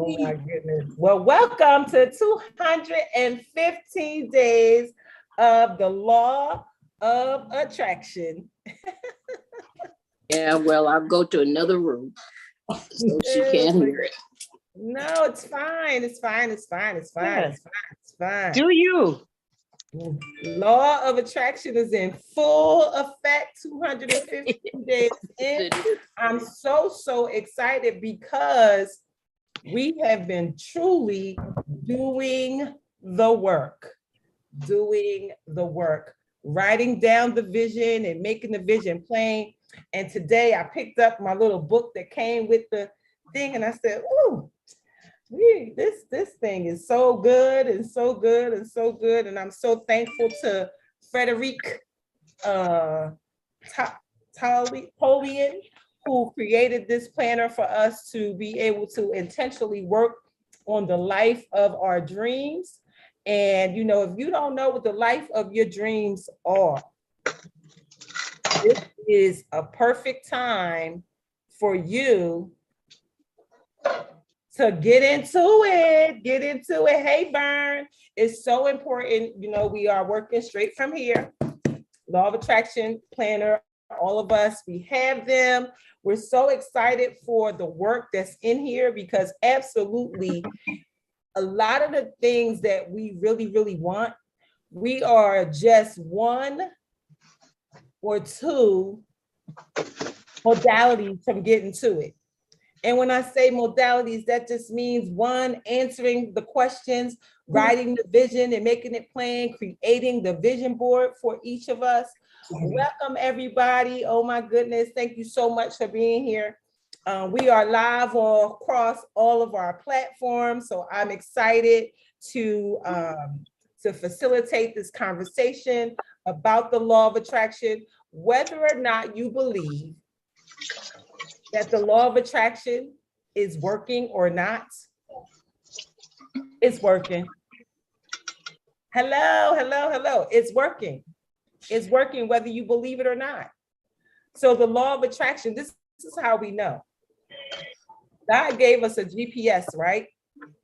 Oh my goodness. Well, welcome to 215 days of the law of attraction. Yeah, well, I'll go to another room so she can't hear it. No, it's fine. It's fine. It's fine. It's fine. Yeah. It's fine. It's fine. Do you? Law of attraction is in full effect 215 days in. I'm so excited because we have been truly doing the work, writing down the vision and making the vision plain. And today I picked up my little book that came with the thing and I said, ooh, this thing is so good and so good and so good. And I'm so thankful to Frederic Polian, who created this planner for us to be able to intentionally work on the life of our dreams. And you know, if you don't know what the life of your dreams are, this is a perfect time for you to get into it. Hey, Bern, it's so important. You know, we are working straight from here. Law of Attraction Planner, all of us, we have them. We're so excited for the work that's in here because absolutely a lot of the things that we really want, we are just one or two modalities from getting to it. And when I say modalities, that just means one, answering the questions, writing the vision and making it plain, creating the vision board for each of us. Welcome, everybody. Oh my goodness. Thank you so much for being here. We are live all across all of our platforms. So I'm excited to facilitate this conversation about the law of attraction, whether or not you believe that the law of attraction is working or not. It's working. Hello. It's working. It's working whether you believe it or not. So the law of attraction, this is how we know. God gave us a GPS, right?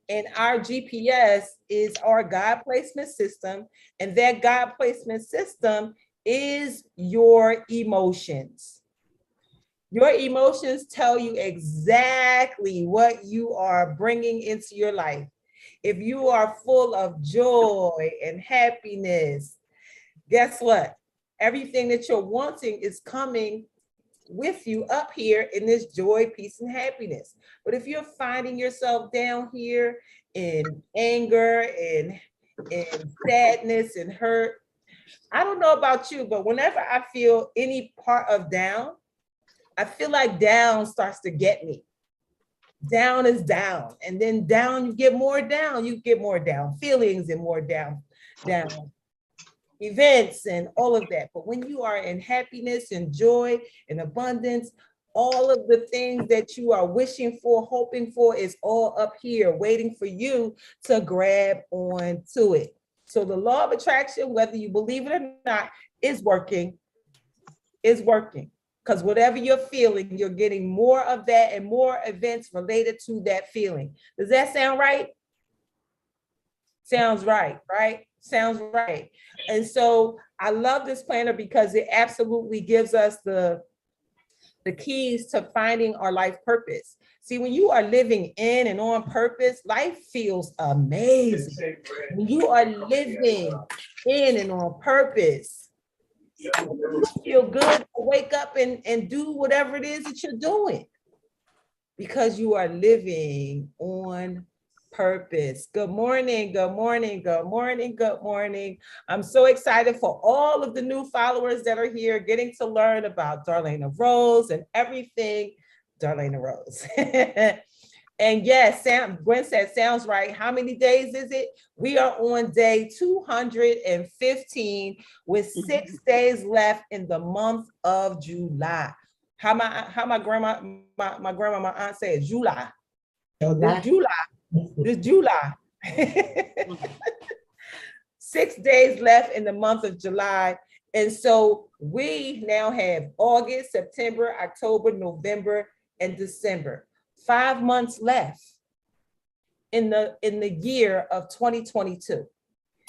And our GPS is our God placement system. And that God placement system is your emotions. Your emotions tell you exactly what you are bringing into your life. If you are full of joy and happiness, guess what? Everything that you're wanting is coming with you up here in this joy, peace, and happiness. But if you're finding yourself down here in anger and sadness and hurt, I don't know about you, but whenever I feel any part of down, I feel like down starts to get me. Down is down. And then down, you get more down feelings and more down events and all of that. But when you are in happiness and joy and abundance, all of the things that you are wishing for, hoping for is all up here waiting for you to grab on to it. So the law of attraction, whether you believe it or not, is working. Because whatever you're feeling, you're getting more of that and more events related to that feeling. Does that sound right? Sounds right, right? Sounds right. And so I love this planner because it absolutely gives us the keys to finding our life purpose. See, when you are living in and on purpose, life feels amazing. When you are living in and on purpose, you feel good to wake up and do whatever it is that you're doing because you are living on purpose. Good morning. I'm so excited for all of the new followers that are here getting to learn about Darlaina Rose and everything Darlaina Rose. And yes, Gwen said, sounds right. How many days is it? We are on day 215 with 6 days left in the month of July. How my grandma, my aunt said, July. This July. 6 days left in the month of July. And so we now have August, September, October, November, and December. 5 months left. in the year of 2022.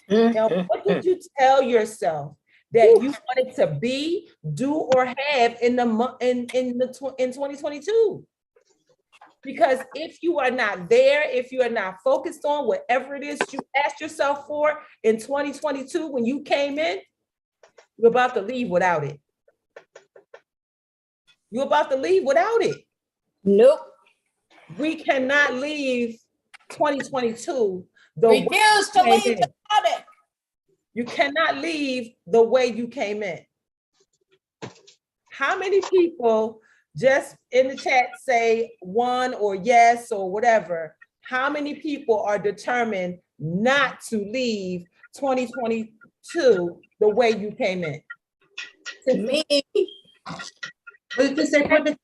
Now, what did you tell yourself that you wanted to be, do, or have in 2022? Because if you are not there, if you are not focused on whatever it is you asked yourself for in 2022 when you came in, you're about to leave without it. You're about to leave without it. Nope. We cannot leave 2022 the Refuse way to you came leave in. without it. You cannot leave the way you came in. How many people just in the chat say one or yes or whatever? How many people are determined not to leave 2022 the way you came in? Me. What did you say? What'd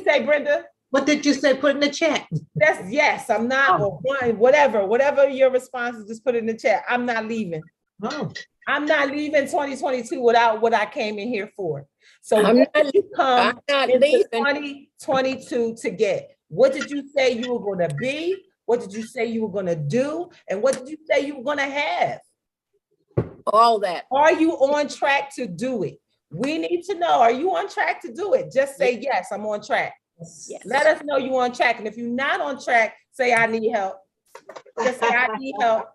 you say, Brenda? What did you say? Put in the chat. That's yes, I'm not, or one, whatever your response is, just put it in the chat. I'm not leaving. Oh, I'm not leaving 2022 without what I came in here for. So I'm what not- did you come I'm not into leaving. 2022 to get? What did you say you were going to be? What did you say you were going to do? And what did you say you were going to have? All that. Are you on track to do it? We need to know, are you on track to do it? Just say, yes, I'm on track. Yes. Let us know you're on track. And if you're not on track, say, I need help. Just say, I need help.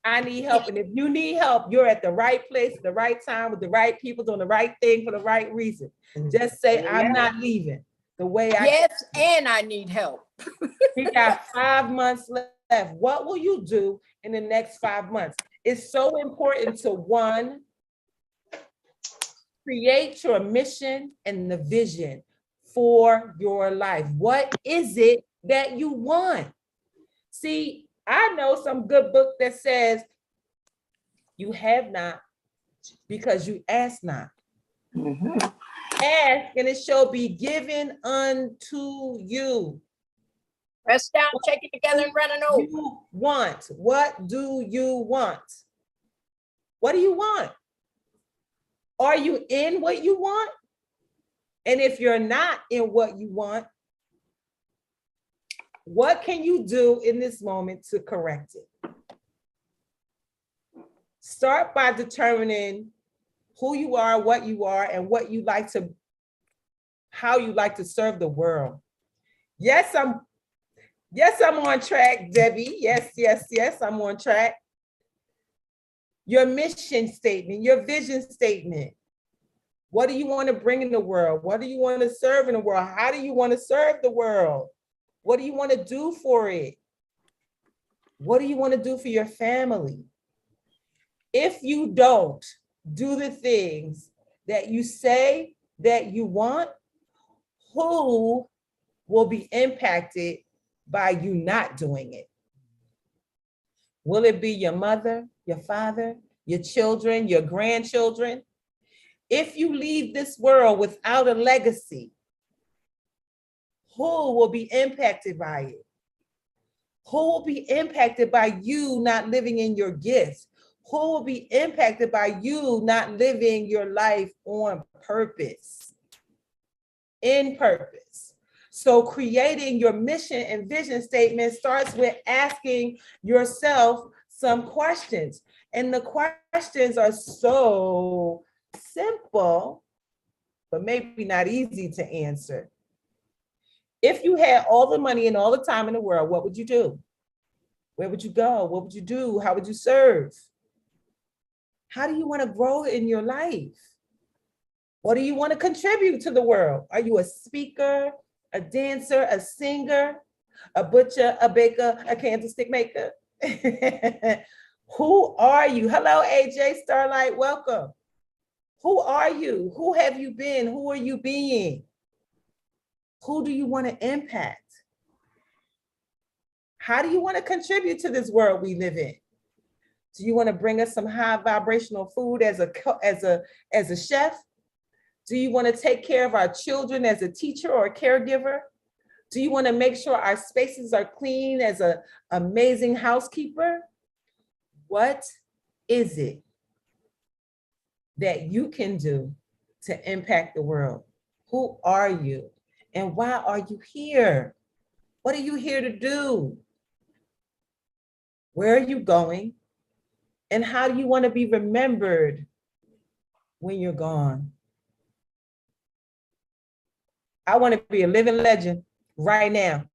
I need help. And if you need help, you're at the right place, at the right time, with the right people, doing the right thing for the right reason. Just say, I'm not leaving the way I. Yes, and I need help. We got 5 months left. What will you do in the next 5 months? It's so important to, one, create your mission and the vision for your life. What is it that you want? See, I know some good book that says you have not because you ask not. Mhm. Ask and it shall be given unto you. Press down, shake it together, and run it over. You want. What do you want? What do you want? Are you in what you want? And if you're not in what you want, what can you do in this moment to correct it? Start by determining who you are, what you are, and what you like to, how you like to serve the world. Yes, I'm on track, Debbie. Yes, I'm on track. Your mission statement, your vision statement. What do you want to bring in the world? What do you want to serve in the world? How do you want to serve the world? What do you want to do for it? What do you want to do for your family? If you don't do the things that you say that you want, who will be impacted by you not doing it? Will it be your mother, your father, your children, your grandchildren? If you leave this world without a legacy, who will be impacted by it? Who will be impacted by you not living in your gifts? Who will be impacted by you not living your life on purpose? In purpose. So creating your mission and vision statement starts with asking yourself some questions. And the questions are so simple, but maybe not easy to answer. If you had all the money and all the time in the world, what would you do? Where would you go? What would you do? How would you serve? How do you want to grow in your life? What do you want to contribute to the world? Are you a speaker, a dancer, a singer, a butcher, a baker, a candlestick maker? Who are you? Hello, AJ Starlight, welcome. Who are you? Who have you been? Who are you being? Who do you want to impact? How do you want to contribute to this world we live in? Do you want to bring us some high vibrational food as a chef? Do you want to take care of our children as a teacher or a caregiver? Do you want to make sure our spaces are clean as an amazing housekeeper? What is it that you can do to impact the world? Who are you? And why are you here? What are you here to do? Where are you going? And how do you want to be remembered when you're gone? I want to be a living legend right now.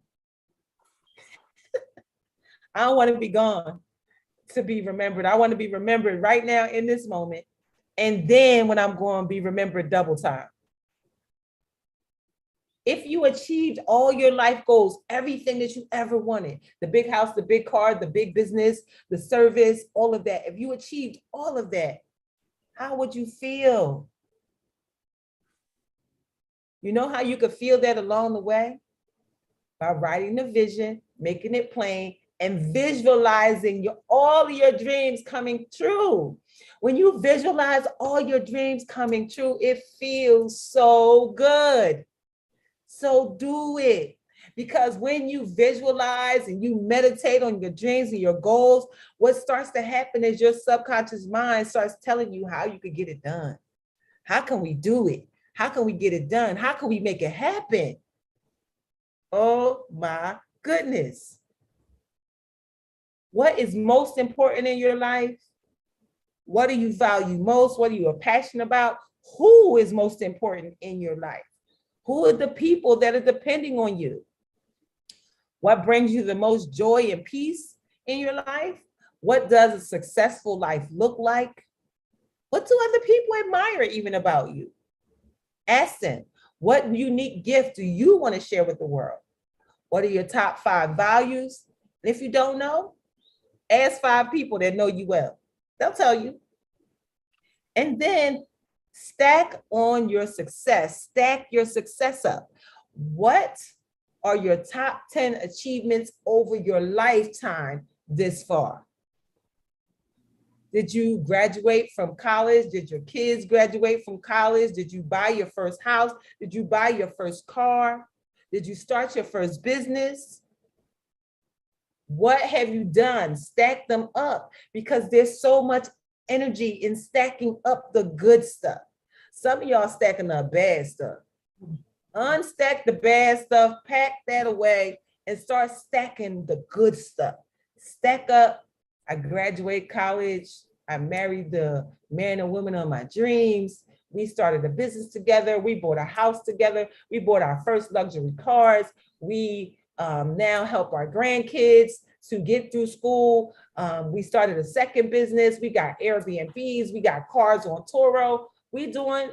I don't want to be gone to be remembered. I want to be remembered right now in this moment. And then when I'm going, be remembered double time. If you achieved all your life goals, everything that you ever wanted, the big house, the big car, the big business, the service, all of that, if you achieved all of that, how would you feel? You know how you could feel that along the way? By writing the vision, making it plain, and visualizing all your dreams coming true. When you visualize all your dreams coming true, it feels so good. So do it. Because when you visualize and you meditate on your dreams and your goals, what starts to happen is your subconscious mind starts telling you how you could get it done. How can we do it? How can we get it done? How can we make it happen? Oh my goodness. What is most important in your life? What do you value most? What are you passionate about? Who is most important in your life? Who are the people that are depending on you? What brings you the most joy and peace in your life? What does a successful life look like? What do other people admire even about you? Ask them, what unique gift do you want to share with the world? What are your top 5 values? And if you don't know, ask 5 people that know you well. They'll tell you. And then stack on your success. Stack your success up. What are your top 10 achievements over your lifetime this far? Did you graduate from college? Did your kids graduate from college? Did you buy your first house? Did you buy your first car? Did you start your first business? What have you done? Stack them up, because there's so much energy in stacking up the good stuff. Some of y'all stacking up bad stuff. Unstack the bad stuff, pack that away, and start stacking the good stuff. Stack up. I graduated college. I married the man and woman of my dreams. We started a business together. We bought a house together. We bought our first luxury cars. We now help our grandkids to get through school. We started a second business. We got Airbnbs. We got cars on Turo. We doing,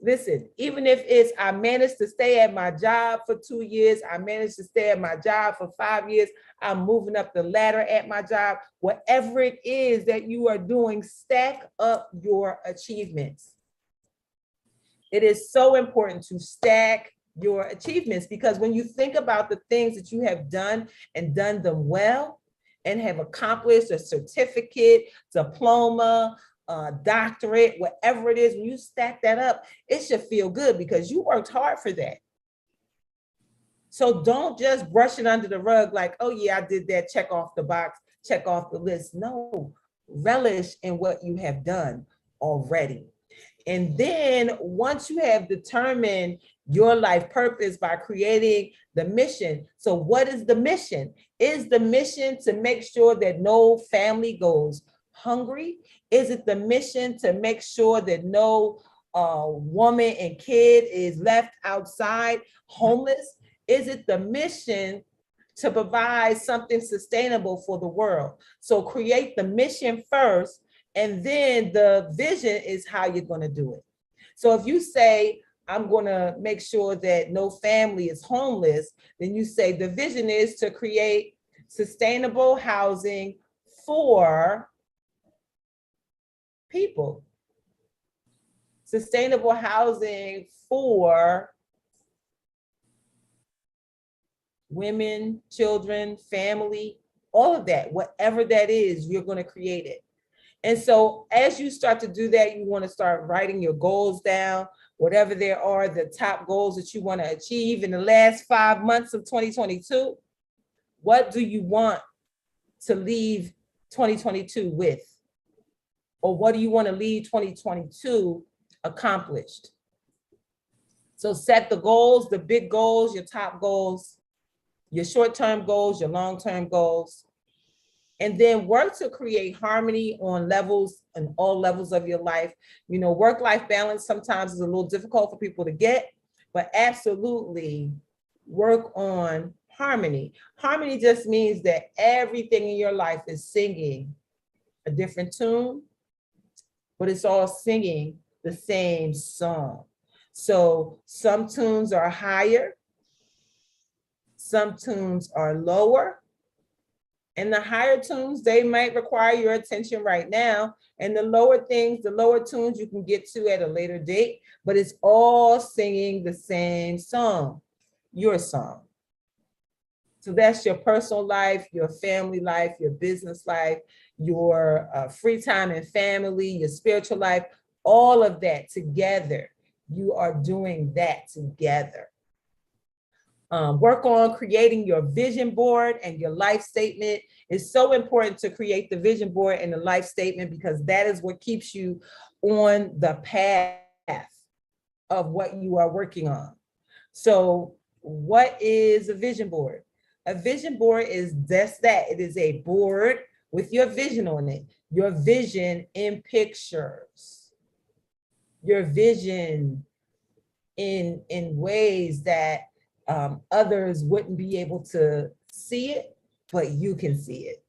listen, even if it's, I managed to stay at my job for 2 years, I managed to stay at my job for 5 years, I'm moving up the ladder at my job, whatever it is that you are doing, stack up your achievements. It is so important to stack your achievements, because when you think about the things that you have done and done them well and have accomplished a certificate, diploma, doctorate, whatever it is, when you stack that up, it should feel good because you worked hard for that. So don't just brush it under the rug like, oh yeah, I did that, check off the box, check off the list. No, relish in what you have done already. And then once you have determined your life purpose by creating the mission. So what is the mission? Is the mission to make sure that no family goes hungry? Is it the mission to make sure that no woman and kid is left outside homeless? Is it the mission to provide something sustainable for the world? So create the mission first, and then the vision is how you're going to do it. So if you say, I'm going to make sure that no family is homeless, then you say the vision is to create sustainable housing for people. Sustainable housing for women, children, family, all of that, whatever that is, you're going to create it. And so as you start to do that, you want to start writing your goals down, whatever there are, the top goals that you want to achieve in the last 5 months of 2022. What do you want to leave 2022 with? Or what do you want to leave 2022 accomplished? So set the goals, the big goals, your top goals, your short-term goals, your long-term goals, And then work to create harmony on levels and all levels of your life. You know, work-life balance sometimes is a little difficult for people to get, but absolutely work on harmony. Harmony just means that everything in your life is singing a different tune, but it's all singing the same song. So some tunes are higher, some tunes are lower, and the higher tunes, they might require your attention right now. And the lower things, the lower tunes you can get to at a later date, but it's all singing the same song, your song. So that's your personal life, your family life, your business life, your free time and family, your spiritual life, all of that together. You are doing that together. Work on creating your vision board and your life statement. It's so important to create the vision board and the life statement because that is what keeps you on the path of what you are working on. So what is a vision board? A vision board is just that. It is a board with your vision on it, your vision in pictures, your vision in ways that others wouldn't be able to see it, but you can see it.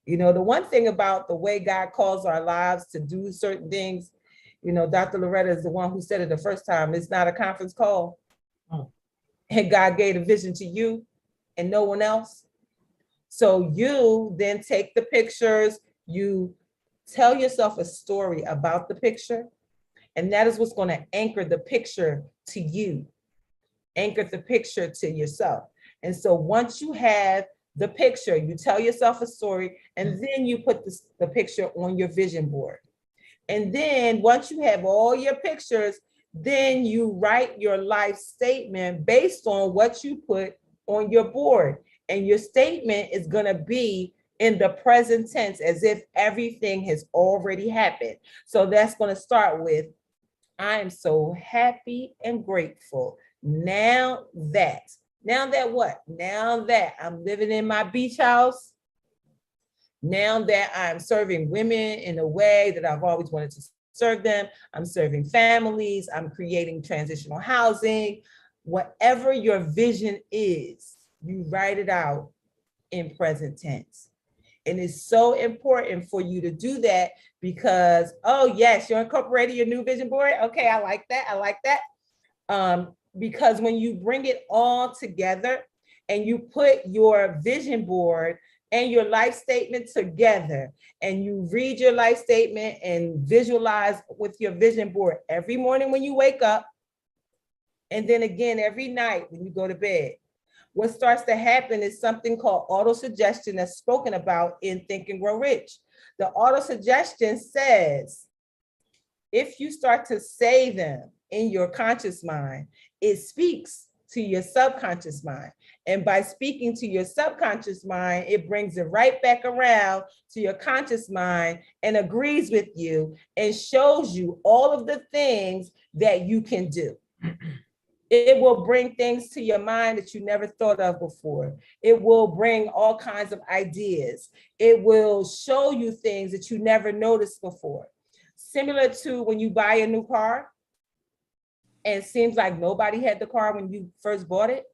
You know, the one thing about the way God calls our lives to do certain things, you know, Dr. Loretta is the one who said it the first time, it's not a conference call. And God gave a vision to you and no one else. So you then take the pictures, you tell yourself a story about the picture, and that is what's going to anchor the picture to you. Anchor the picture to yourself. And so once you have the picture, you tell yourself a story, and then you put the picture on your vision board. And then once you have all your pictures, then you write your life statement based on what you put on your board. And your statement is going to be in the present tense as if everything has already happened. So that's going to start with, I am so happy and grateful. Now that what? Now that I'm living in my beach house. Now that I'm serving women in a way that I've always wanted to serve them. I'm serving families. I'm creating transitional housing. Whatever your vision is, you write it out in present tense. And it's so important for you to do that because, oh yes, you're incorporating your new vision board. Okay, I like that. I like that. Because when you bring it all together and you put your vision board and your life statement together and you read your life statement and visualize with your vision board every morning when you wake up, and then again every night when you go to bed, what starts to happen is something called auto-suggestion that's spoken about in Think and Grow Rich. The auto-suggestion says, if you start to say them in your conscious mind, it speaks to your subconscious mind. And by speaking to your subconscious mind, it brings it right back around to your conscious mind and agrees with you and shows you all of the things that you can do. It will bring things to your mind that you never thought of before. It will bring all kinds of ideas. It will show you things that you never noticed before. Similar to when you buy a new car and it seems like nobody had the car when you first bought it.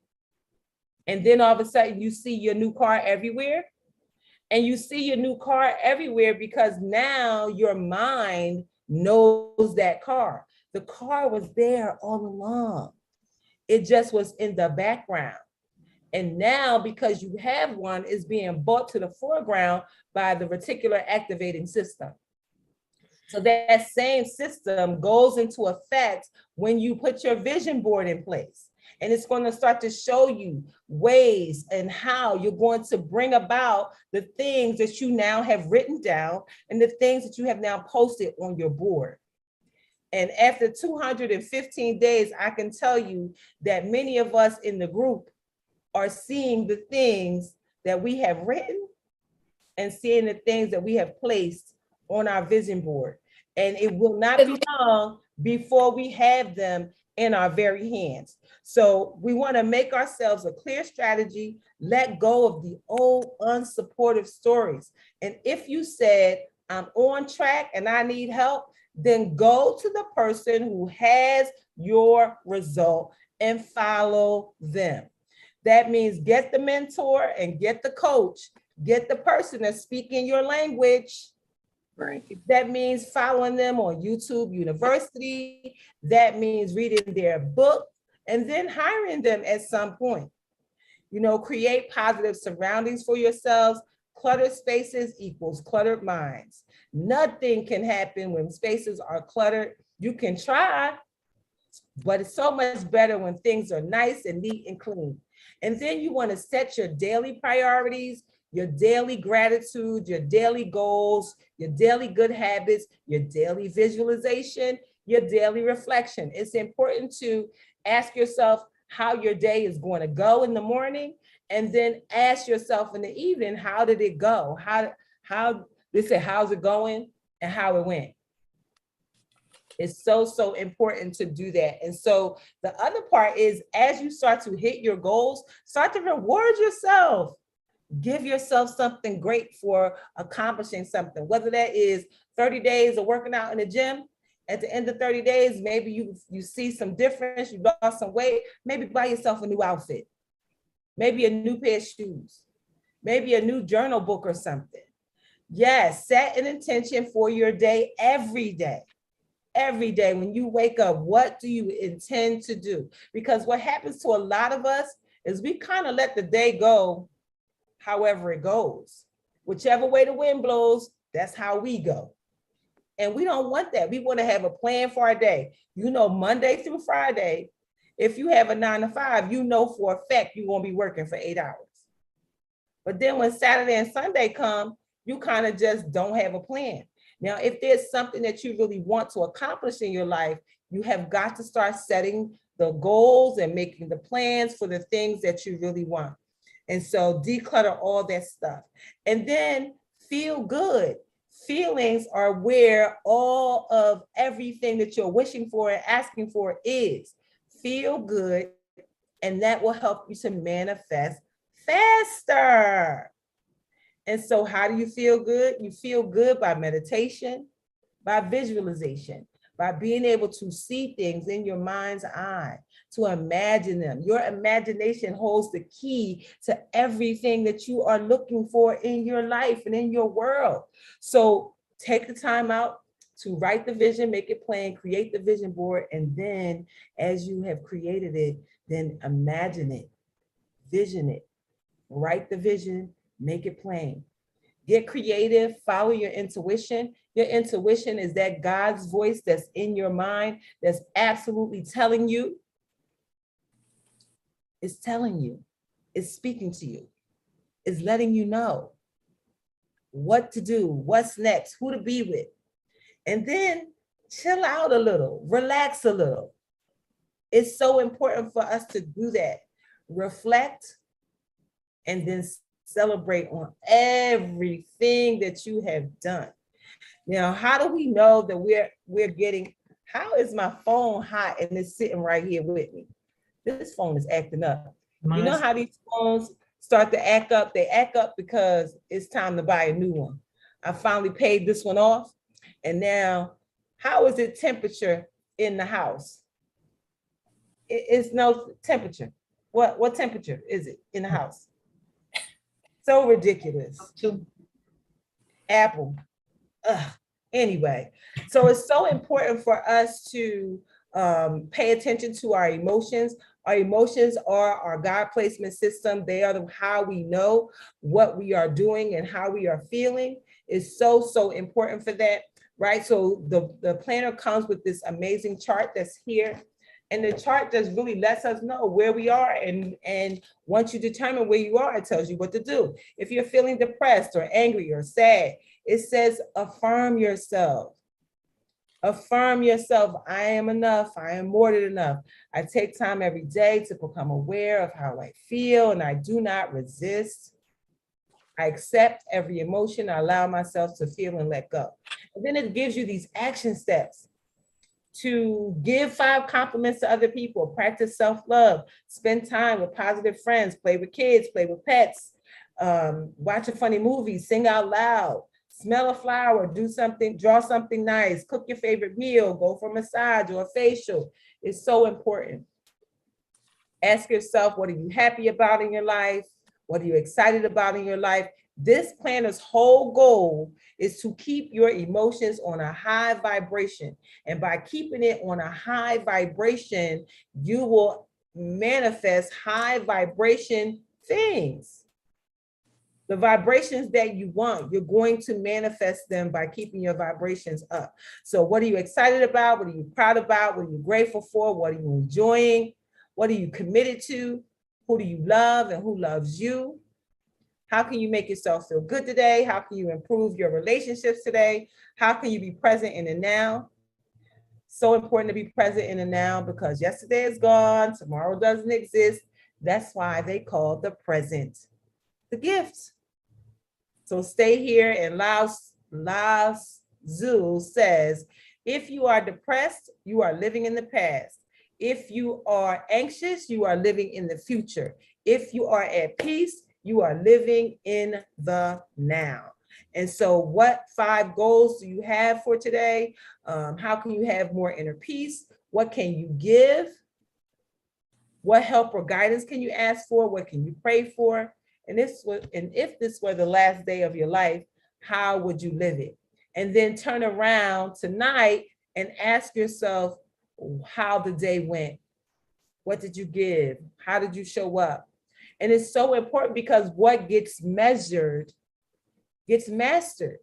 And then all of a sudden you see your new car everywhere. And you see your new car everywhere because now your mind knows that car. The car was there all along. It just was in the background. And now because you have one, it's being brought to the foreground by the reticular activating system. So that same system goes into effect when you put your vision board in place. And it's going to start to show you ways and how you're going to bring about the things that you now have written down and the things that you have now posted on your board. And after 215 days, I can tell you that many of us in the group are seeing the things that we have written and seeing the things that we have placed on our vision board. And it will not be long before we have them in our very hands. So we want to make ourselves a clear strategy, let go of the old unsupportive stories. And if you said, I'm on track and I need help, then go to the person who has your result and follow them. That means get the mentor and get the coach, get the person that's speaking your language. Right. That means following them on YouTube University. That means reading their book and then hiring them at some point. You know, create positive surroundings for yourselves. Cluttered spaces equals cluttered minds. Nothing can happen when spaces are cluttered. You can try, but it's so much better when things are nice and neat and clean. And then you want to set your daily priorities, your daily gratitude, your daily goals, your daily good habits, your daily visualization, your daily reflection. It's important to ask yourself how your day is going to go in the morning, and then ask yourself in the evening, how did it go? How they say, how's it going and how it went. It's so important to do that. And so the other part is, as you start to hit your goals, start to reward yourself. Give yourself something great for accomplishing something, whether that is 30 days of working out in the gym. At the end of 30 days, maybe you see some difference, you lost some weight, maybe buy yourself a new outfit, maybe a new pair of shoes, maybe a new journal book or something. Yes, set an intention for your day every day. Every day when you wake up, what do you intend to do? Because what happens to a lot of us is we kind of let the day go however it goes. Whichever way the wind blows, that's how we go. And we don't want that. We want to have a plan for our day. You know, Monday through Friday, if you have a 9 to 5, you know for a fact you're going to be working for 8 hours. But then when Saturday and Sunday come, you kind of just don't have a plan. Now, if there's something that you really want to accomplish in your life, you have got to start setting the goals and making the plans for the things that you really want. And so declutter all that stuff. And then feel good. Feelings are where all of everything that you're wishing for and asking for is. Feel good, and that will help you to manifest faster. And so how do you feel good? You feel good by meditation, by visualization, by being able to see things in your mind's eye, to imagine them. Your imagination holds the key to everything that you are looking for in your life and in your world. So take the time out to write the vision, make it plain, create the vision board, and then as you have created it, then imagine it, vision it, write the vision, make it plain. Get creative, follow your intuition. Your intuition is that God's voice that's in your mind that's absolutely telling you, it's telling you, it's speaking to you, it's letting you know what to do, what's next, who to be with. And then chill out a little, relax a little. It's so important for us to do that. Reflect and then celebrate on everything that you have done. Now, how do we know that we're getting, how is my phone hot and it's sitting right here with me? This phone is acting up. You know how these phones start to act up? They act up because it's time to buy a new one. I finally paid this one off. And now, how is it temperature in the house? It's no temperature. What temperature is it in the house? So ridiculous. Apple. Ugh. Anyway, so it's so important for us to pay attention to our emotions. Our emotions are our God placement system. They are how we know what we are doing and how we are feeling. Is so important for that, right? So the planner comes with this amazing chart that's here. And the chart just really lets us know where we are. And once you determine where you are, it tells you what to do. If you're feeling depressed or angry or sad, it says affirm yourself. Affirm yourself. I am enough. I am more than enough. I take time every day to become aware of how I feel, and I do not resist. I accept every emotion. I allow myself to feel and let go. And then it gives you these action steps. to give 5 compliments to other people, practice self-love, spend time with positive friends, play with kids, play with pets, watch a funny movie, sing out loud, smell a flower, do something, draw something nice, cook your favorite meal, go for a massage or a facial. It's so important. Ask yourself, what are you happy about in your life? What are you excited about in your life? This planner's whole goal is to keep your emotions on a high vibration. And by keeping it on a high vibration, you will manifest high vibration things. The vibrations that you want, you're going to manifest them by keeping your vibrations up. So what are you excited about? What are you proud about? What are you grateful for? What are you enjoying? What are you committed to? Who do you love and who loves you? How can you make yourself feel good today? How can you improve your relationships today? How can you be present in the now? So important to be present in the now because yesterday is gone, tomorrow doesn't exist. That's why they call the present the gift. So stay here, and Lao Tzu says, if you are depressed, you are living in the past. If you are anxious, you are living in the future. If you are at peace, you are living in the now. And so what 5 goals do you have for today? How can you have more inner peace? What can you give? What help or guidance can you ask for? What can you pray for? And if this were the last day of your life, how would you live it? And then turn around tonight and ask yourself how the day went. What did you give? How did you show up? And it's so important because what gets measured gets mastered.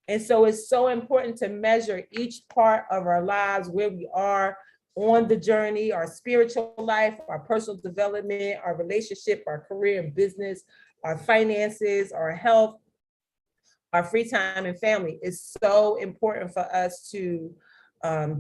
And so it's so important to measure each part of our lives, where we are on the journey, our spiritual life, our personal development, our relationship, our career and business, our finances, our health, our free time and family. It's so important for us to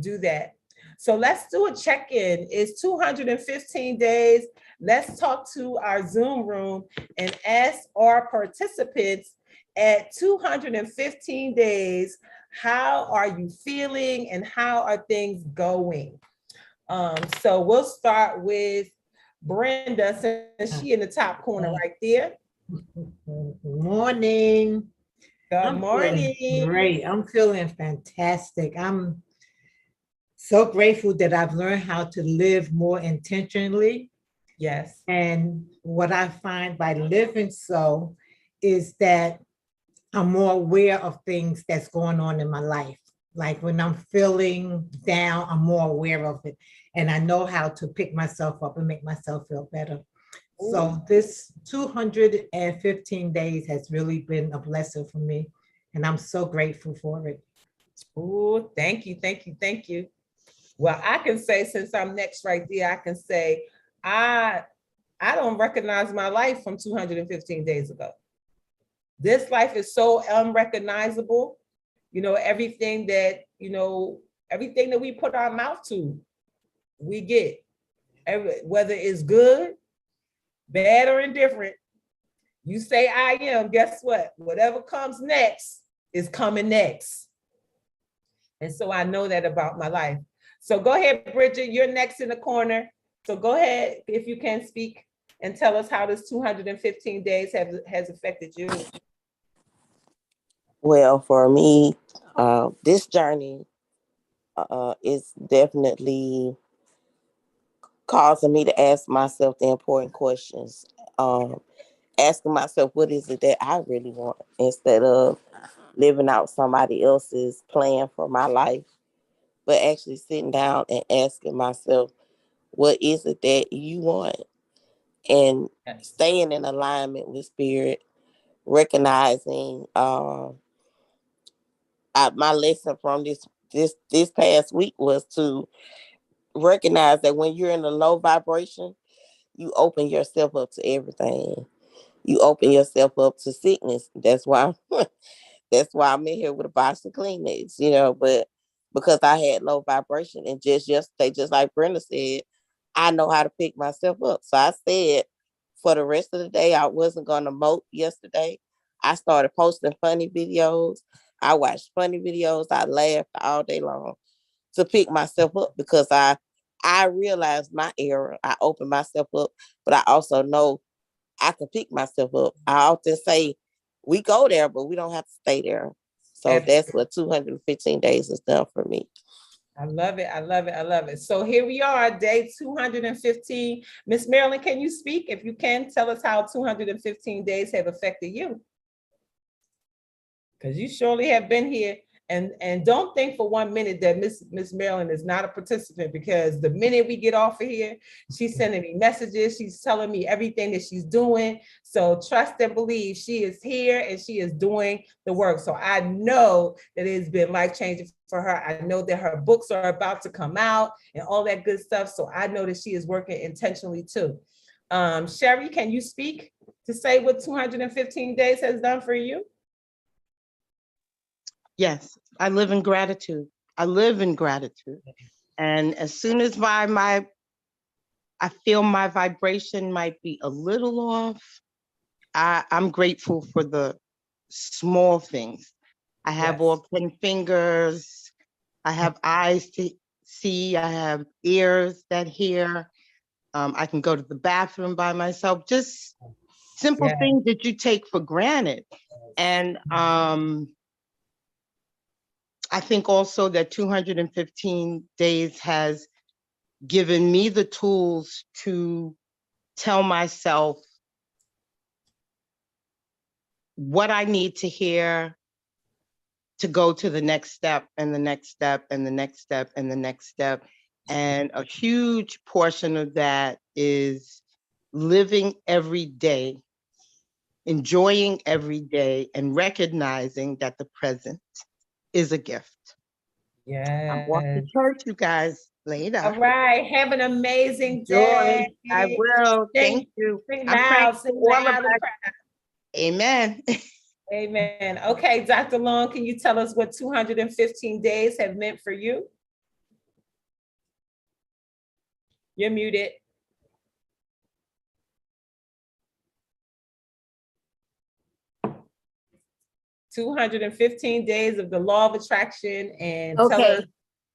do that. So let's do a check-in. It's 215 days. Let's talk to our Zoom room and ask our participants at 215 days, how are you feeling and how are things going? So we'll start with Brenda, since she in the top corner right there. Morning. Good I'm morning. feeling great. I'm feeling fantastic. I'm so grateful that I've learned how to live more intentionally. Yes. And what I find by living so is that I'm more aware of things that's going on in my life. Like when I'm feeling down, I'm more aware of it. And I know how to pick myself up and make myself feel better. So this 215 days has really been a blessing for me. And I'm so grateful for it. Oh, thank you, thank you, thank you. Well, I can say, since I'm next right there, I can say I don't recognize my life from 215 days ago. This life is so unrecognizable. Everything that we put our mouth to, we get. Whether it's good, bad, or indifferent, you say I am, guess what? Whatever comes next is coming next. And so I know that about my life. So go ahead, Bridget, you're next in the corner. So go ahead, if you can speak and tell us how this 215 days has affected you. Well, for me, this journey is definitely causing me to ask myself the important questions. Asking myself, what is it that I really want, instead of living out somebody else's plan for my life, but actually sitting down and asking myself, what is it that you want? And staying in alignment with spirit, recognizing my lesson from this past week was to recognize that when you're in a low vibration, you open yourself up to everything. You open yourself up to sickness. That's why that's why I'm in here with a box of Kleenex, but because I had low vibration, and just yesterday, just like Brenda said, I know how to pick myself up. So I said for the rest of the day, I wasn't gonna mope yesterday. I started posting funny videos. I watched funny videos. I laughed all day long. to pick myself up because I realized my error. I opened myself up, but I also know I can pick myself up. I often say we go there, but we don't have to stay there. So that's what 215 days has done for me. I love it. I love it. I love it. So here we are, day 215. Miss Marilyn, can you speak? If you can, tell us how 215 days have affected you. Because you surely have been here. And don't think for 1 minute that Miss Marilyn is not a participant, because the minute we get off of here, she's sending me messages. She's telling me everything that she's doing. So trust and believe she is here and she is doing the work. So I know that it's been life-changing for her. I know that her books are about to come out and all that good stuff. So I know that she is working intentionally too. Sherry, can you speak to say what 215 days has done for you? Yes, I live in gratitude. I live in gratitude. And as soon as I feel my vibration might be a little off, I'm grateful for the small things. I have all 10 fingers. I have eyes to see. I have ears that hear. I can go to the bathroom by myself. Just simple things that you take for granted. And I think also that 215 days has given me the tools to tell myself what I need to hear to go to the next step and the next step and the next step and the next step. And a huge portion of that is living every day, enjoying every day, and recognizing that the present is a gift. Yeah. I'm off to church, you guys. Later. All right. Have an amazing day. I will. Thank you. I'm praying for all of us. Amen. Amen. Okay, Dr. Long, can you tell us what 215 days have meant for you? You're muted. (215 days of the law of attraction), and tell us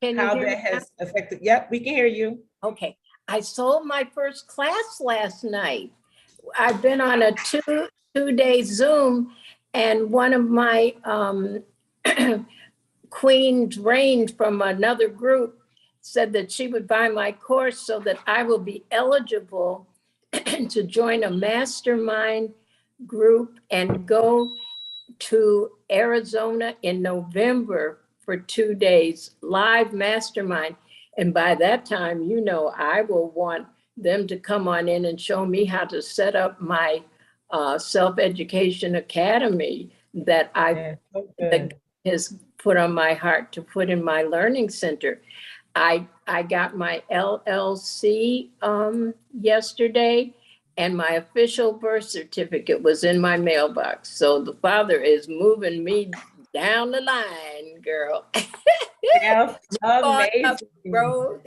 how that has affected. Yep, we can hear you. Okay, I sold my first class last night. I've been on a two-day Zoom, and one of my Queen's Range from another group said that she would buy my course so that I will be eligible to join a mastermind group and go to Arizona in November for 2 days, live mastermind. And by that time, you know, I will want them to come on in and show me how to set up my self-education academy that that has put on my heart to put in my learning center. I got my LLC yesterday, and my official birth certificate was in my mailbox. So the Father is moving me down the line, girl. That's amazing. Road.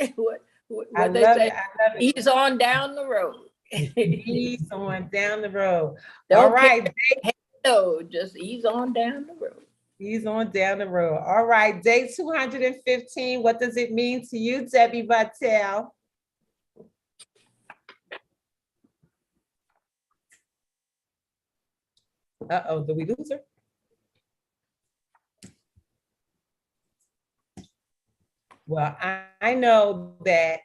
What they say, he's on down the road. He's on down the road. Don't all right. No, just ease on down the road. He's on down the road. All right. Day 215. What does it mean to you, Debbie Vattel? Uh-oh, did we lose her? Well, I know that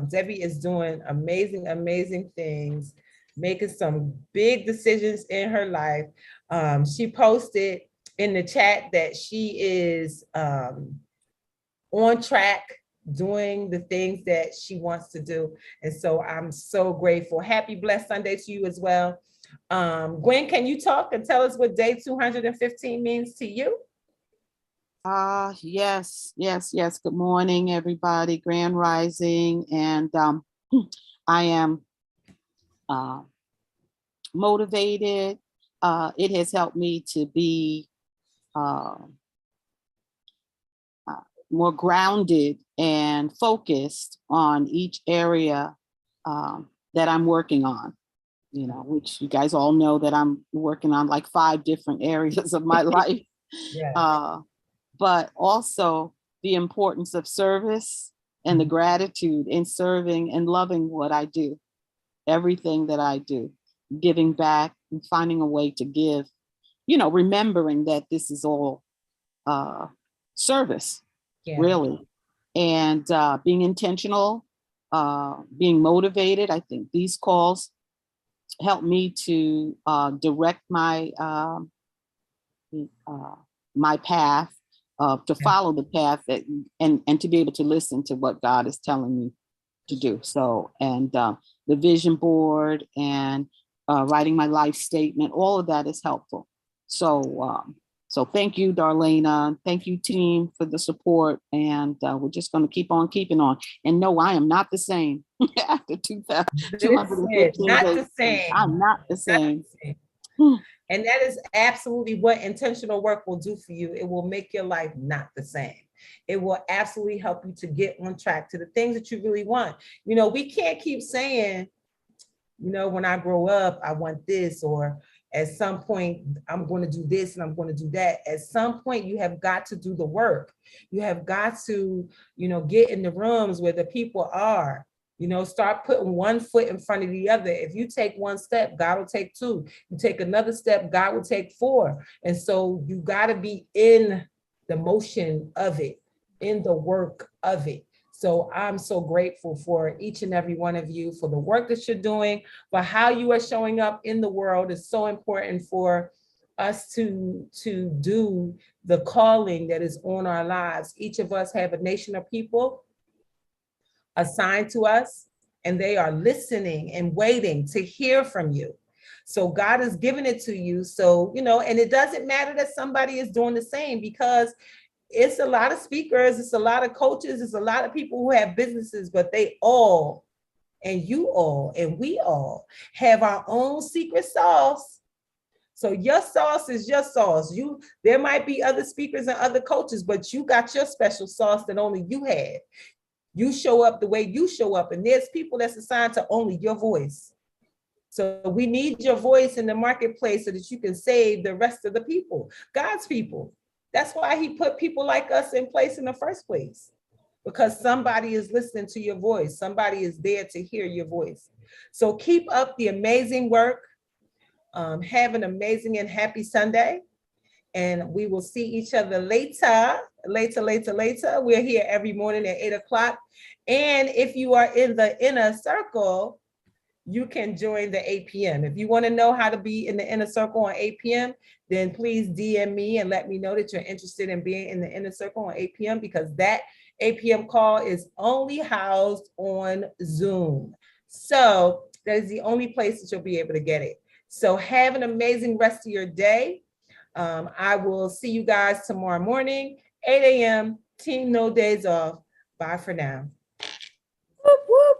Debbie is doing amazing things, making some big decisions in her life. She posted in the chat that she is on track, doing the things that she wants to do. And so I'm so grateful. Happy Blessed Sunday to you as well. Gwen, can you talk and tell us what day 215 means to you? Yes. Good morning, everybody. Grand Rising. And I am motivated. It has helped me to be more grounded and focused on each area that I'm working on, you know, which you guys all know that I'm working on like 5 different areas of my life. Yeah. But also the importance of service and the gratitude in serving and loving what I do, everything that I do, giving back and finding a way to give, remembering that this is all service, Yeah. really, and being intentional, being motivated. I think these calls help me to direct my my path, to follow the path that, and to be able to listen to what God is telling me to do. So, and the vision board and writing my life statement, all of that is helpful. So, so thank you, Darlaina. Thank you, team, for the support. And we're just going to keep on keeping on. And no, I am not the same after 215 Not days. the same. I'm not the same. And that is absolutely what intentional work will do for you. It will make your life not the same. It will absolutely help you to get on track to the things that you really want. We can't keep saying, when I grow up, I want this, or at some point, I'm going to do this and I'm going to do that. At some point, you have got to do the work. You have got to, get in the rooms where the people are. Start putting one foot in front of the other. If you take one step, God will take two. You take another step, God will take four. And so you got to be in the motion of it, in the work of it. So I'm so grateful for each and every one of you, for the work that you're doing, for how you are showing up in the world. Is so important for us to do the calling that is on our lives. Each of us have a nation of people assigned to us, and they are listening and waiting to hear from you. So God has given it to you. So, and it doesn't matter that somebody is doing the same, because it's a lot of speakers, it's a lot of coaches, it's a lot of people who have businesses, but they all, and you all, and we all have our own secret sauce. So your sauce is your sauce. There might be other speakers and other coaches, but you got your special sauce that only you have. You show up the way you show up, and there's people that's assigned to only your voice. So we need your voice in the marketplace so that you can save the rest of the people, God's people. That's why he put people like us in place in the first place, because somebody is listening to your voice. Somebody is there to hear your voice. So keep up the amazing work. Have an amazing and happy Sunday. And we will see each other later. We're here every morning at 8 o'clock. And if you are in the inner circle, you can join the 8 p.m. If you want to know how to be in the inner circle on 8 p.m., then please DM me and let me know that you're interested in being in the inner circle on 8 p.m. because that 8 p.m. call is only housed on Zoom. So that is the only place that you'll be able to get it. So have an amazing rest of your day. I will see you guys tomorrow morning, 8 a.m. Team No Days Off. Bye for now. Whoop, whoop.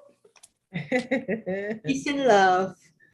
Peace and love.